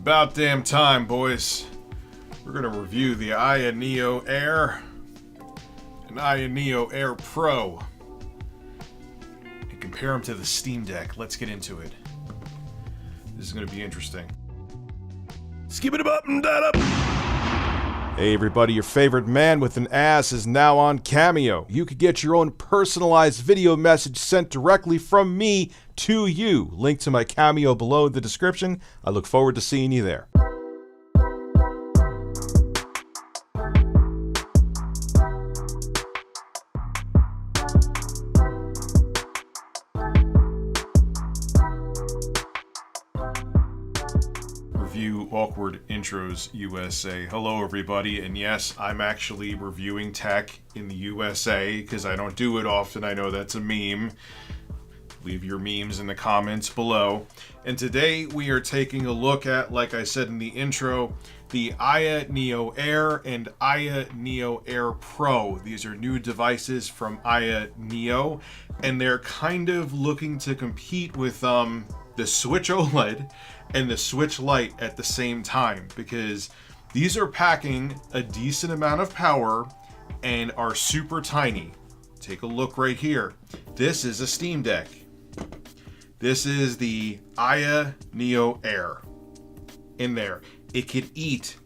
about damn time, boys. We're going to review the Aya Neo Air and Aya Neo Air Pro and compare them to the Steam Deck. Let's get into it. This is going to be interesting. Skip it up and that up. Hey everybody, your favorite man with an ass is now on Cameo. You could get your own personalized video message sent directly from me to you. Link to my Cameo below in the description. I look forward to seeing you there. Review Awkward Intros USA. Hello everybody, and yes, I'm actually reviewing tech in the USA because I don't do it often. I know that's a meme. Leave your memes in the comments below. And today we are taking a look at, like I said in the intro, the Aya Neo Air and Aya Neo Air Pro. These are new devices from Aya Neo, and they're kind of looking to compete with the Switch OLED and the Switch Lite at the same time, because these are packing a decent amount of power and are super tiny. Take a look right here. This is a Steam Deck. This is the Aya Neo Air. In there, it could eat.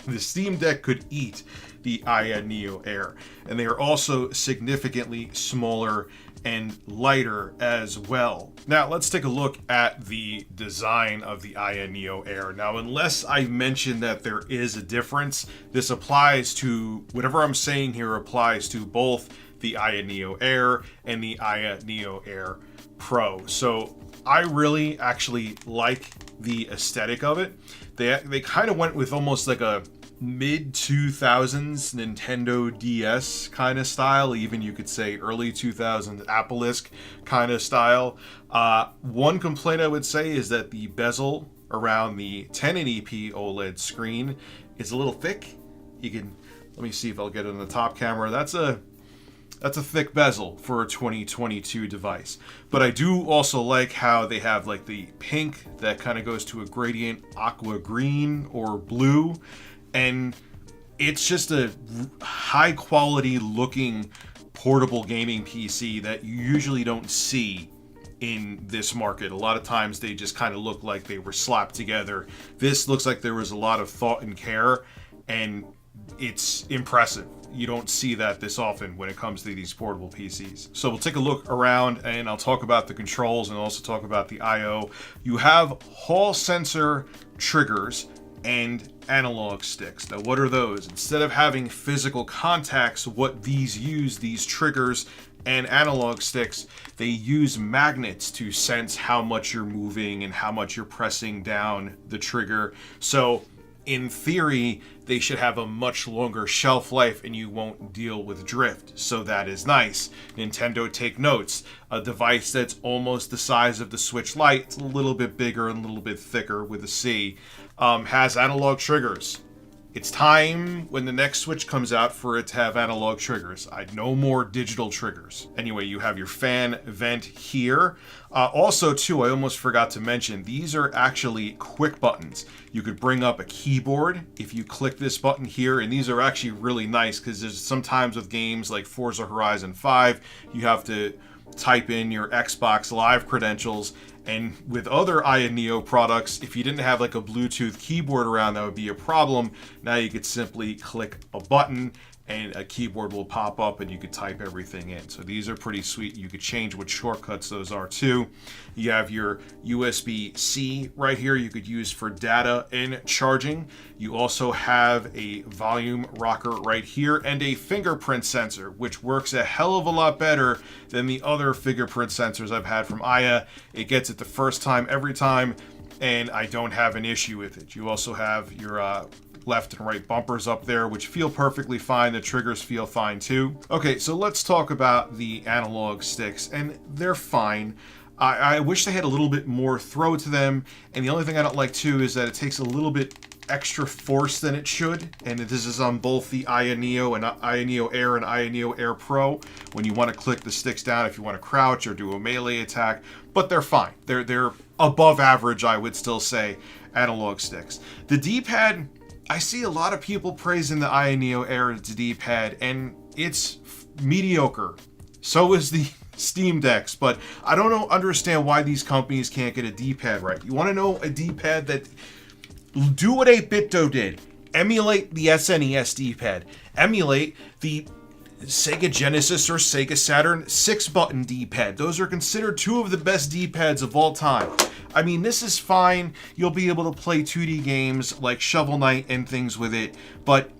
The Steam Deck could eat the Aya Neo Air, and they are also significantly smaller and lighter as well. Now let's take a look at the design of the Aya Neo Air. Now, unless I mention that there is a difference, this applies to, whatever I'm saying here applies to both the Aya Neo Air and the Aya Neo Air Pro. So I really actually like the aesthetic of it. They kind of went with almost like a mid-2000s Nintendo DS kind of style, even you could say early 2000s Apple-esque kind of style. One complaint I would say is that the bezel around the 1080p OLED screen is a little thick. You can, let me see if I'll get it on the top camera. That's a thick bezel for a 2022 device. But I do also like how they have like the pink that kind of goes to a gradient aqua green or blue. And it's just a high quality looking portable gaming PC that you usually don't see in this market. A lot of times they just kind of look like they were slapped together. This looks like there was a lot of thought and care, and it's impressive. You don't see that this often when it comes to these portable PCs. So we'll take a look around and I'll talk about the controls and also talk about the I/O. You have Hall sensor triggers and analog sticks. Now, what are those? Instead of having physical contacts, what these use, these triggers and analog sticks, they use magnets to sense how much you're moving and how much you're pressing down the trigger. So in theory, they should have a much longer shelf life and you won't deal with drift. So that is nice. Nintendo, take notes. A device that's almost the size of the Switch Lite, it's a little bit bigger and a little bit thicker with a C, has analog triggers. It's time when the next Switch comes out for it to have analog triggers. No more digital triggers. Anyway, you have your fan vent here. Also, too, I almost forgot to mention, these are actually quick buttons. You could bring up a keyboard if you click this button here, and these are actually really nice because there's sometimes with games like Forza Horizon 5, you have to type in your Xbox Live credentials. And with other Aya Neo products, if you didn't have like a Bluetooth keyboard around, that would be a problem. Now you could simply click a button and a keyboard will pop up and you could type everything in. So these are pretty sweet. You could change what shortcuts those are too. You have your USB-C right here you could use for data and charging. You also have a volume rocker right here and a fingerprint sensor, which works a hell of a lot better than the other fingerprint sensors I've had from Aya. It gets it the first time every time, and I don't have an issue with it. You also have your left and right bumpers up there, which feel perfectly fine. The triggers feel fine too. Okay, so let's talk about the analog sticks, and they're fine. I wish they had a little bit more throw to them, and the only thing I don't like too is that it takes a little bit extra force than it should, and this is on both the Aya Neo and Aya Neo Air and Aya Neo Air Pro when you want to click the sticks down if you want to crouch or do a melee attack, but they're fine. They're above average, I would still say, analog sticks. The D-pad, I see a lot of people praising the Aya Neo Air D-pad, and it's mediocre. So is the Steam Decks, but I don't understand why these companies can't get a D-pad right. You want to know a D-pad that do what 8BitDo did. Emulate the SNES D-pad. Emulate the Sega Genesis or Sega Saturn 6-button D-pad. Those are considered two of the best D-pads of all time. I mean, this is fine. You'll be able to play 2D games like Shovel Knight and things with it, but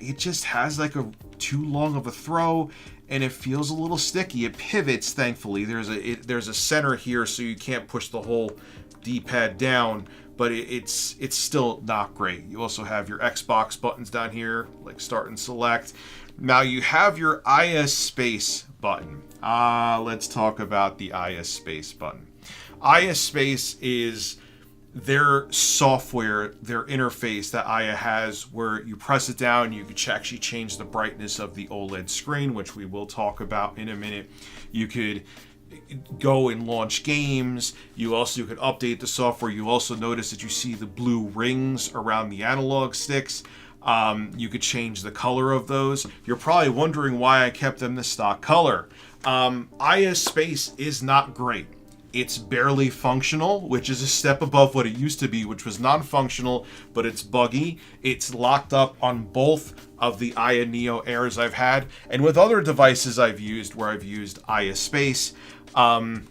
it just has like a too long of a throw, and it feels a little sticky. It pivots, thankfully. There's a center here, so you can't push the whole D-pad down, but it's still not great. You also have your Xbox buttons down here, like start and select. Now you have your Aya Space button. Let's talk about the Aya Space button. Aya Space is their software, their interface that Aya has, where you press it down, you can actually change the brightness of the OLED screen, which we will talk about in a minute. You could go and launch games. You could update the software. You also notice that you see the blue rings around the analog sticks. You could change the color of those. You're probably wondering why I kept them the stock color. Aya Space is not great. It's barely functional, which is a step above what it used to be, which was non-functional, but it's buggy. It's locked up on both of the Aya Neo Airs I've had, and with other devices I've used where I've used Aya Space, it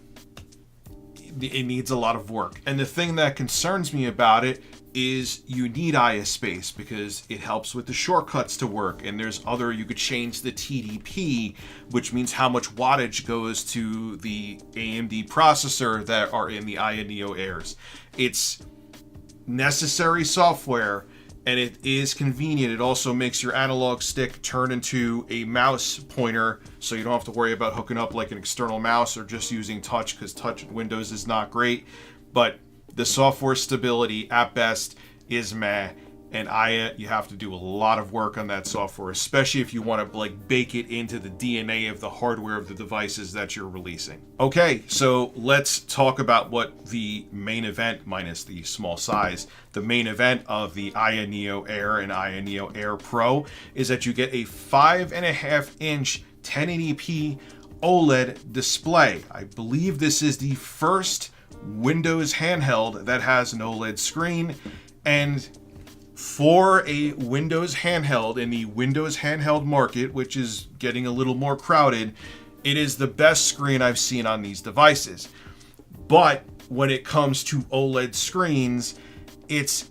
needs a lot of work. And the thing that concerns me about it is you need Aya Space because it helps with the shortcuts to work, and you could change the TDP, which means how much wattage goes to the AMD processor that are in the Aya Neo Airs. It's necessary software, and it is convenient. It also makes your analog stick turn into a mouse pointer, so you don't have to worry about hooking up like an external mouse or just using touch, because touch in Windows is not great. But the software stability at best is meh, and Aya, you have to do a lot of work on that software, especially if you want to like bake it into the DNA of the hardware of the devices that you're releasing. Okay, so let's talk about what the main event, minus the small size, the main event of the Aya Neo Air and Aya Neo Air Pro is that you get a 5.5-inch 1080p OLED display. I believe this is the first Windows handheld that has an OLED screen, and for a Windows handheld in the Windows handheld market, which is getting a little more crowded, it is the best screen I've seen on these devices. But when it comes to OLED screens, it's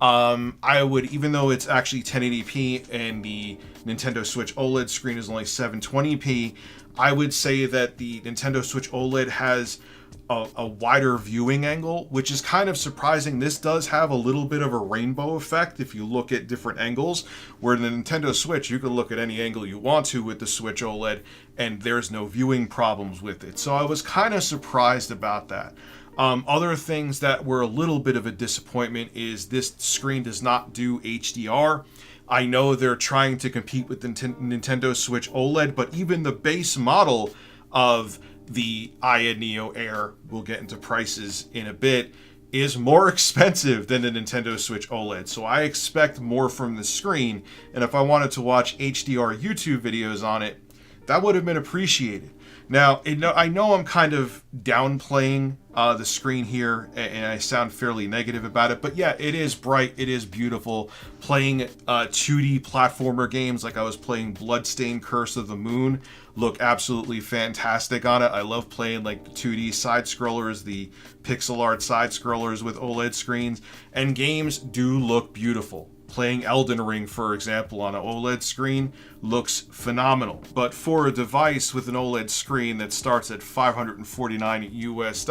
I would, even though it's actually 1080p and the Nintendo Switch OLED screen is only 720p, I would say that the Nintendo Switch OLED has a wider viewing angle, which is kind of surprising. This does have a little bit of a rainbow effect if you look at different angles, where the Nintendo Switch, you can look at any angle you want to with the Switch OLED, and there's no viewing problems with it. So I was kind of surprised about that. Other things that were a little bit of a disappointment is this screen does not do HDR. I know they're trying to compete with the Nintendo Switch OLED, but even the base model of the Aya Neo Air, we'll get into prices in a bit, is more expensive than the Nintendo Switch OLED. So I expect more from the screen, and if I wanted to watch HDR YouTube videos on it, that would have been appreciated. Now, I know I'm kind of downplaying the screen here, and I sound fairly negative about it, but yeah, it is bright, it is beautiful. Playing 2D platformer games like I was playing Bloodstained Curse of the Moon look absolutely fantastic on it. I love playing like the 2D side-scrollers, the pixel art side-scrollers with OLED screens, and games do look beautiful. Playing Elden Ring, for example, on an OLED screen looks phenomenal. But for a device with an OLED screen that starts at $549 US,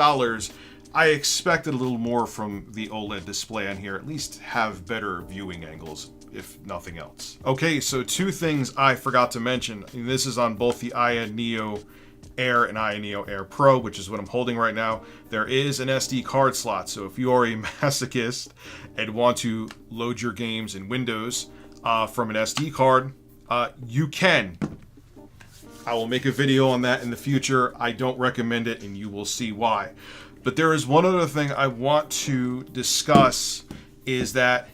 I expected a little more from the OLED display on here, at least have better viewing angles, if nothing else. Okay, so two things I forgot to mention, and this is on both the Aya Neo Air and Aya Neo Air Pro, which is what I'm holding right now. There is an SD card slot, so if you are a masochist and want to load your games in Windows from an SD card, you can. I will make a video on that in the future. I don't recommend it, and you will see why. But there is one other thing I want to discuss, is that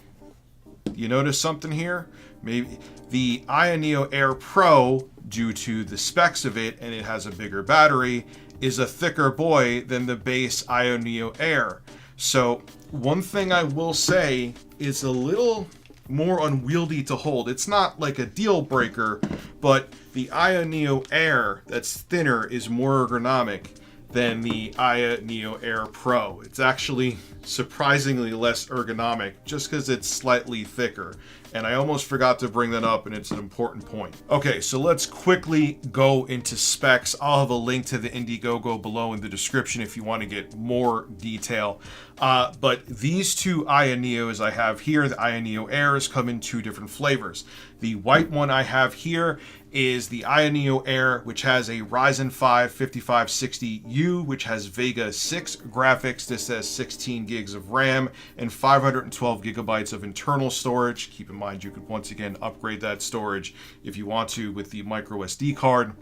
you notice something here? Maybe the Aya Neo Air Pro, due to the specs of it, and it has a bigger battery, is a thicker boy than the base Aya Neo Air. So one thing I will say is a little more unwieldy to hold. It's not like a deal breaker, but the Aya Neo Air that's thinner is more ergonomic than the Aya Neo Air Pro. It's actually surprisingly less ergonomic just because it's slightly thicker. And I almost forgot to bring that up, and it's an important point. Okay, so let's quickly go into specs. I'll have a link to the Indiegogo below in the description if you want to get more detail. But these two Aya Neos I have here, the Aya Neo Airs, come in two different flavors. The white one I have here is the Aya Neo Air, which has a Ryzen 5 5560U, which has Vega 6 graphics. This has 16 gigs of RAM and 512 gigabytes of internal storage. Keep in mind, you could once again upgrade that storage if you want to with the micro SD card,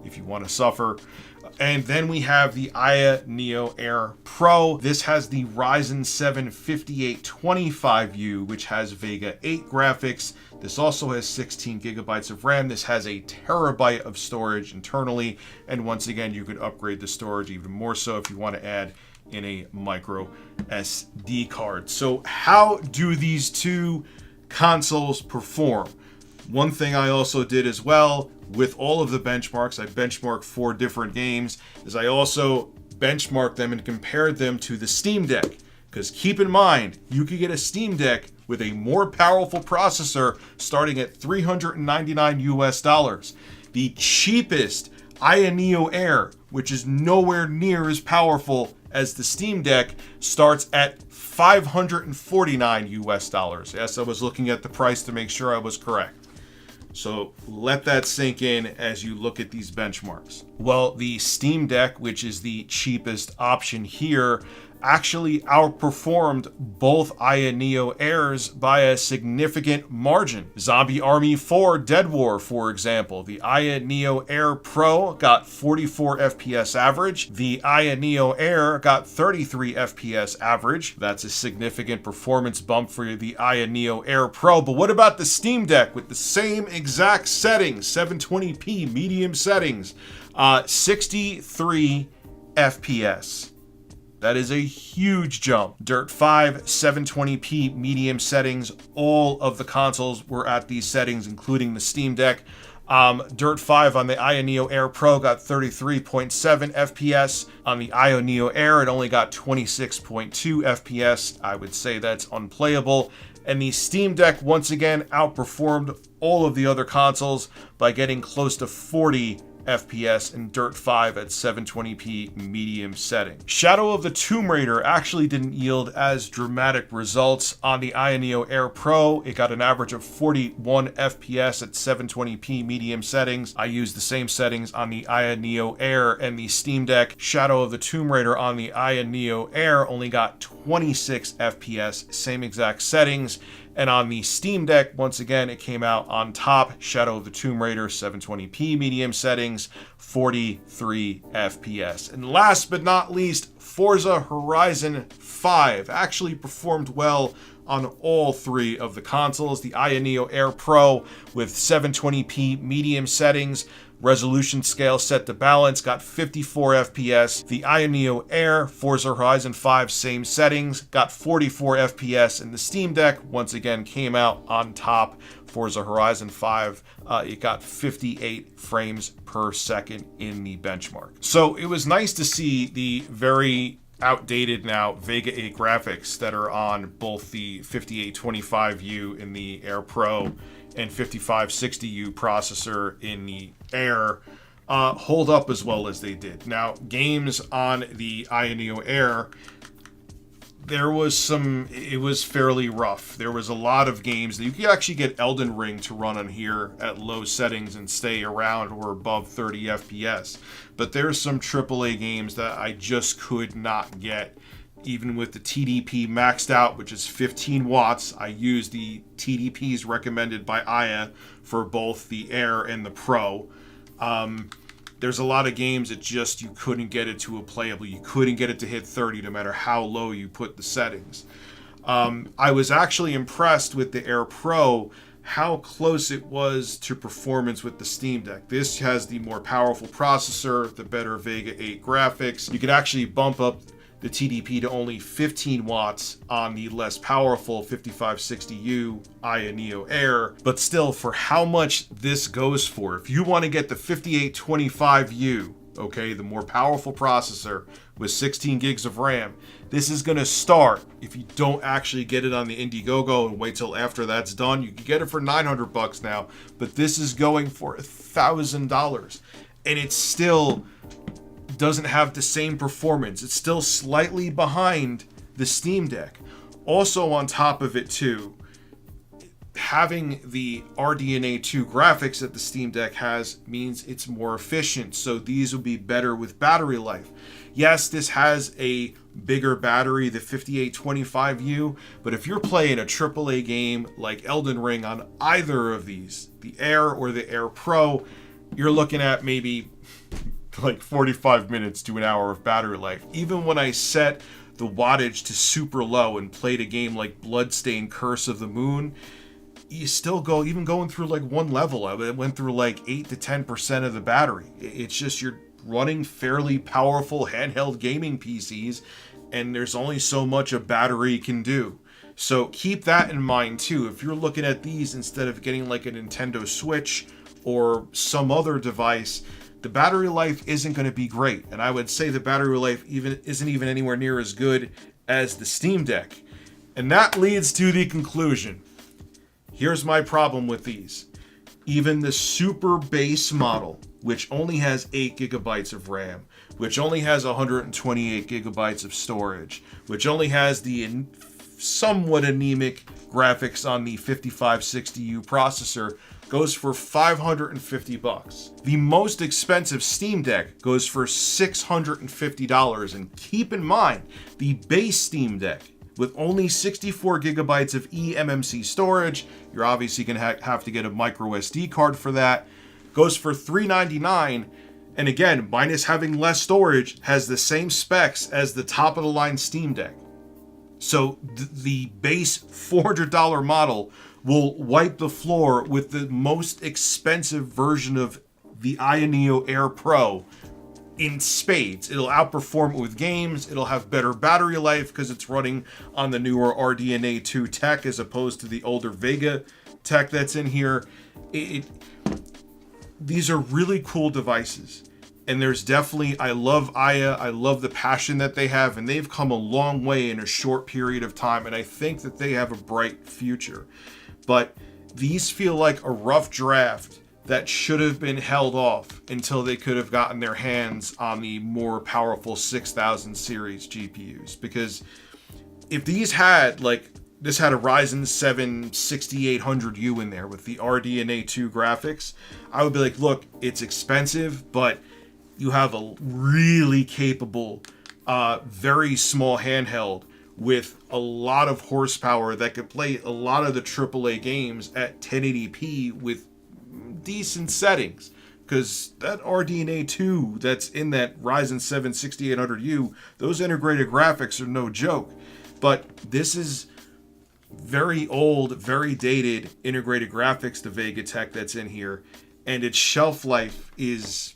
if you want to suffer. And then we have the Aya Neo Air Pro. This has the Ryzen 7 5825U, which has Vega 8 graphics. This also has 16 gigabytes of RAM. This has a terabyte of storage internally. And once again, you could upgrade the storage even more so if you want to add in a micro SD card. So how do these two consoles perform? One thing I also did as well with all of the benchmarks, I benchmarked 4 different games, is I also benchmarked them and compared them to the Steam Deck. Because keep in mind, you could get a Steam Deck with a more powerful processor starting at $399 US. The cheapest Aya Neo Air, which is nowhere near as powerful as the Steam Deck, starts at $549 US. Yes, I was looking at the price to make sure I was correct. So let that sink in as you look at these benchmarks. Well, the Steam Deck, which is the cheapest option here, actually outperformed both Aya Neo Airs by a significant margin. Zombie Army 4 Dead War, for example, the Aya Neo Air Pro got 44 FPS average. The Aya Neo Air got 33 FPS average. That's a significant performance bump for the Aya Neo Air Pro. But what about the Steam Deck with the same exact settings, 720p medium settings, 63 FPS? That is a huge jump. Dirt 5, 720p medium settings. All of the consoles were at these settings, including the Steam Deck. Dirt 5 on the Aya Neo Air Pro got 33.7 FPS. On the Aya Neo Air, it only got 26.2 FPS. I would say that's unplayable. And the Steam Deck once again outperformed all of the other consoles by getting close to 40 FPS in Dirt 5 at 720p medium setting. Shadow of the Tomb Raider actually didn't yield as dramatic results. On the Aya Neo Air Pro, it got an average of 41 FPS at 720p medium settings. I used the same settings on the Aya Neo Air and the Steam Deck. Shadow of the Tomb Raider on the Aya Neo Air only got 26 FPS, same exact settings. And on the Steam Deck, once again, it came out on top. Shadow of the Tomb Raider, 720p medium settings, 43 FPS. And last but not least, Forza Horizon 5 actually performed well on all 3 of the consoles. The Aya Neo Air Pro with 720p medium settings, resolution scale set to balance, got 54 FPS. The Aya Neo Air, Forza Horizon 5, same settings, got 44 FPS. And the Steam Deck, once again, came out on top. Forza Horizon 5, it got 58 frames per second in the benchmark. So it was nice to see the very outdated now Vega 8 graphics that are on both the 5825U in the Air Pro and 5560U processor in the Air hold up as well as they did. Now, games on the Aya Neo Air, it was fairly rough. There was a lot of games that you could actually get Elden Ring to run on here at low settings and stay around or above 30 FPS. But there's some AAA games that I just could not get. Even with the TDP maxed out, which is 15 watts, I use the TDPs recommended by Aya for both the Air and the Pro. there's a lot of games that just you couldn't get it to a playable. You couldn't get it to hit 30 no matter how low you put the settings. I was actually impressed with the Air Pro, how close it was to performance with the Steam Deck. This has the more powerful processor, the better Vega 8 graphics. You could actually bump up the TDP to only 15 watts on the less powerful 5560U Aya Neo Air, but still, for how much this goes for, if you want to get the 5825U, okay, the more powerful processor with 16 gigs of RAM, this is going to start, if you don't actually get it on the Indiegogo and wait till after that's done, you can get it for $900 now, but this is going for $1,000, and it's still doesn't have the same performance. It's still slightly behind the Steam Deck. Also on top of it too, having the RDNA 2 graphics that the Steam Deck has means it's more efficient, so these will be better with battery life. Yes, this has a bigger battery, the 5825U, but if you're playing a AAA game like Elden Ring on either of these, the Air or the Air Pro, you're looking at maybe like 45 minutes to an hour of battery life. Even when I set the wattage to super low and played a game like Bloodstained Curse of the Moon, you still go, even going through like one level, I went through like 8 to 10% of the battery. It's just you're running fairly powerful handheld gaming PCs, and there's only so much a battery can do. So keep that in mind too. If you're looking at these instead of getting like a Nintendo Switch or some other device, the battery life isn't going to be great. And I would say the battery life isn't even anywhere near as good as the Steam Deck. And that leads to the conclusion. Here's my problem with these. Even the super base model, which only has 8 gigabytes of RAM, which only has 128 gigabytes of storage, which only has the somewhat anemic graphics on the 5560U processor, goes for $550. The most expensive Steam Deck goes for $650. And keep in mind, the base Steam Deck, with only 64 gigabytes of eMMC storage, you're obviously going to have to get a micro SD card for that, goes for $399. And again, minus having less storage, has the same specs as the top of the line Steam Deck. So the base $400 model will wipe the floor with the most expensive version of the Aya Neo Air Pro in spades. It'll outperform it with games. It'll have better battery life because it's running on the newer RDNA 2 tech as opposed to the older Vega tech that's in here. These are really cool devices. And there's definitely, I love Aya, I love the passion that they have, and they've come a long way in a short period of time, and I think that they have a bright future. But these feel like a rough draft that should have been held off until they could have gotten their hands on the more powerful 6000 series GPUs. Because if these had, like, this had a Ryzen 7 6800U in there with the RDNA 2 graphics, I would be like, look, it's expensive, but you have a really capable, very small handheld with a lot of horsepower that could play a lot of the AAA games at 1080p with decent settings. Because that RDNA 2 that's in that Ryzen 7 6800U, those integrated graphics are no joke. But this is very old, very dated integrated graphics, the Vega tech that's in here, and its shelf life is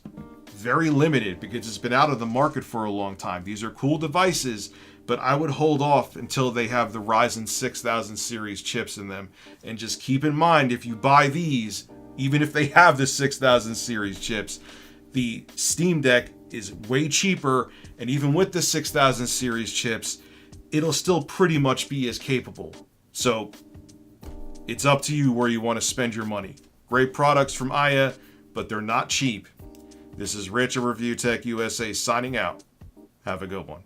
very limited because it's been out of the market for a long time. These are cool devices, but I would hold off until they have the Ryzen 6000 series chips in them. And just keep in mind, if you buy these, even if they have the 6000 series chips, the Steam Deck is way cheaper, and even with the 6000 series chips, it'll still pretty much be as capable. So it's up to you where you want to spend your money. Great products from Aya, but they're not cheap. This is Rich of Review Tech USA signing out. Have a good one.